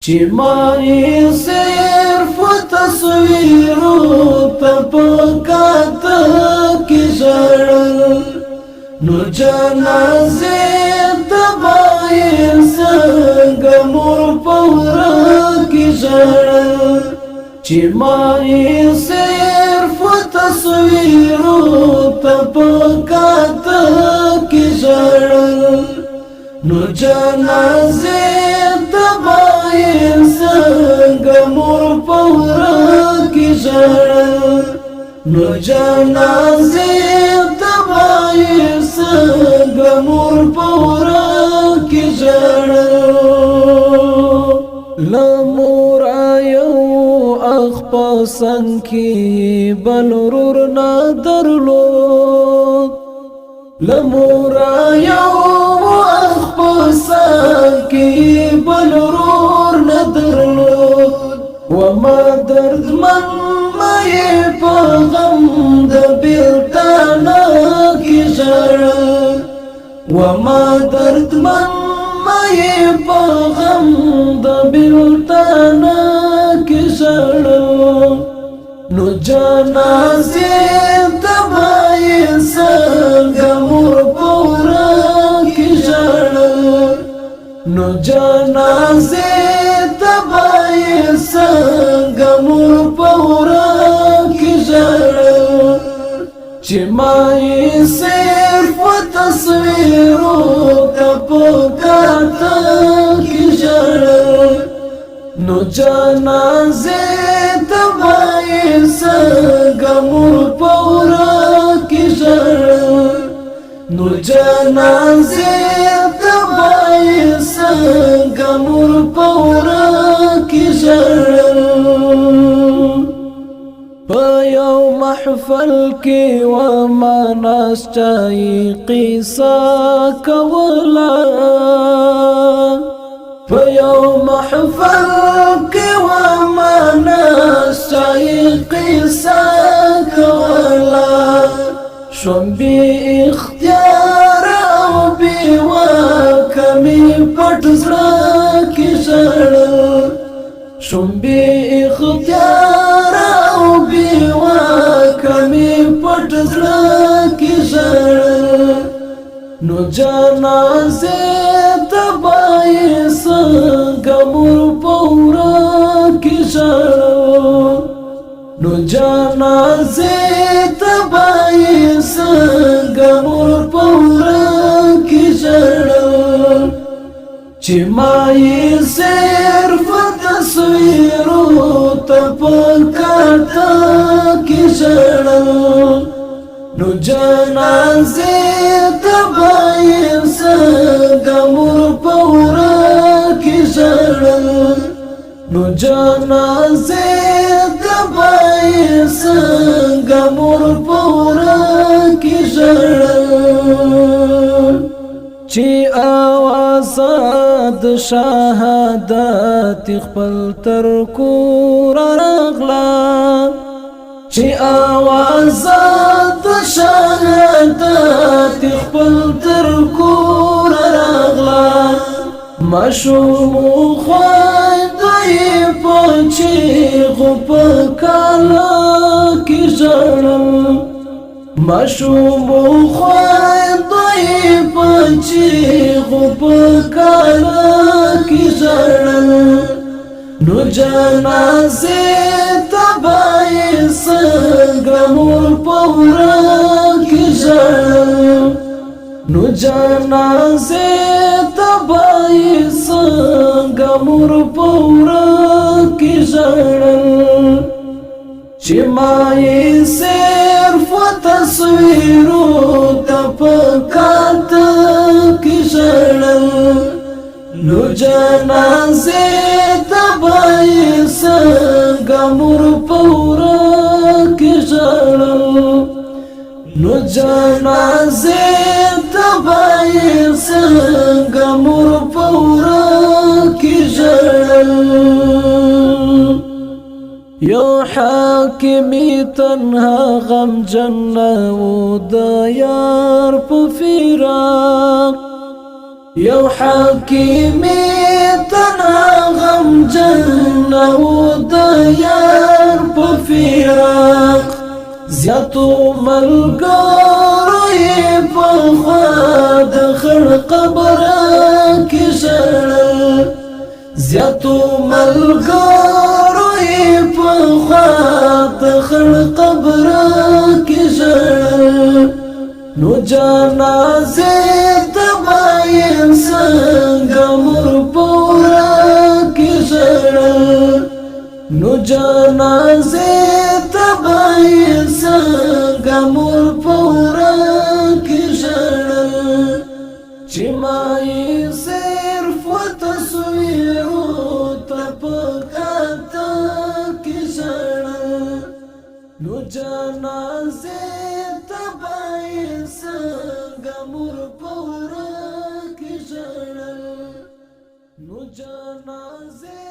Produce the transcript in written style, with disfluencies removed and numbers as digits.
چې ما یې صرف تصویرو ته په کاته کې ژړل نو جنازې ته به یې څنګه مور په وره کې ژړل چې ما یې صرف تصویرو ته په کاته کې ژړل نو جنازې ته به یې څنګه مور په وره کې ژړل نو جنازې ته به یې څنګه مور په وره کې ژړل له موره یو اخ په څنګ کې بل ورور نه درلود له موره یو اخ په څنګ کې بل ورور نه درلود وما دردمن مه یې په غم د بېلتانه کې ژړل وما دردمن مه یې په غم د بېلتانه کې ژړل نو جنازې ته به یې څنګه مور په وره کې ژړل نو جنازې ته به یې څنګه مور په وره کې ژړل چې ما یې صرف تصویرو ته په کاته کې ژړل نو جنازې ته به یې څنګه مور په وره کې ژړل نو جنازې ته به یې څنګه مور په وره کې ژړل په یو محفل کې وما ناسته یې قیصه کوله په یو محفل کې وما ناسته یې قیصه کوله شوم بې اختیاره او بې واکه مې پټ زړه کې ژړل شوم بې اختیاره او بې واکه مې پټ زړه کې ژړل نو جنازې ته به یې څنګه مور په وره کې ژړل نو جنازې ته به یې څنګه مور په وره کې ژړل چې ما یې صرف تصویرو ته په کاته کې ژړل نو جنازې ته به یې څنګه مور په وره کې ژړل نو جنازې ته به یې څنګه مور په وره کې ژړل چې اواز د شهادت خپل تر کور راغله چې اواز د شهادت خپل تر کور راغله ماشوم خویندې په چیغو په کاله کې ژړل ماشوم خویندې په چیغو په کاله کې ژړل نو جنازې ته به یې څنګه مور په وره کې ژړل نو جنازې ته به یې څنګه مور په وره کې ژړل چې ما یې صرف تصویرو ته په کاته کې ژړل نو جنازې ته به یې څنګه مور په وره کې ژړل نو جنازې ته به یې څنګه مور په وره کې ژړل یو حاکمی تنها غم جنو د یار په فراق یو حاکمی تنها غم جنو زیاتو ملګرو یې په خوا د خړ قبر کې ژړل زیاتو ملګرو یې په خوا د خړ قبر کې ژړل نو جنازې ته به یې څنګه مور په وره کې ژړل نو جنازې ته به یې څنګه مور په وره کې ژړل چې ما یې صرف و تصویرو ته په کاته کې ژړل نو جنازې ته به یې څنګه مور په وره کې ژړل نو جنازې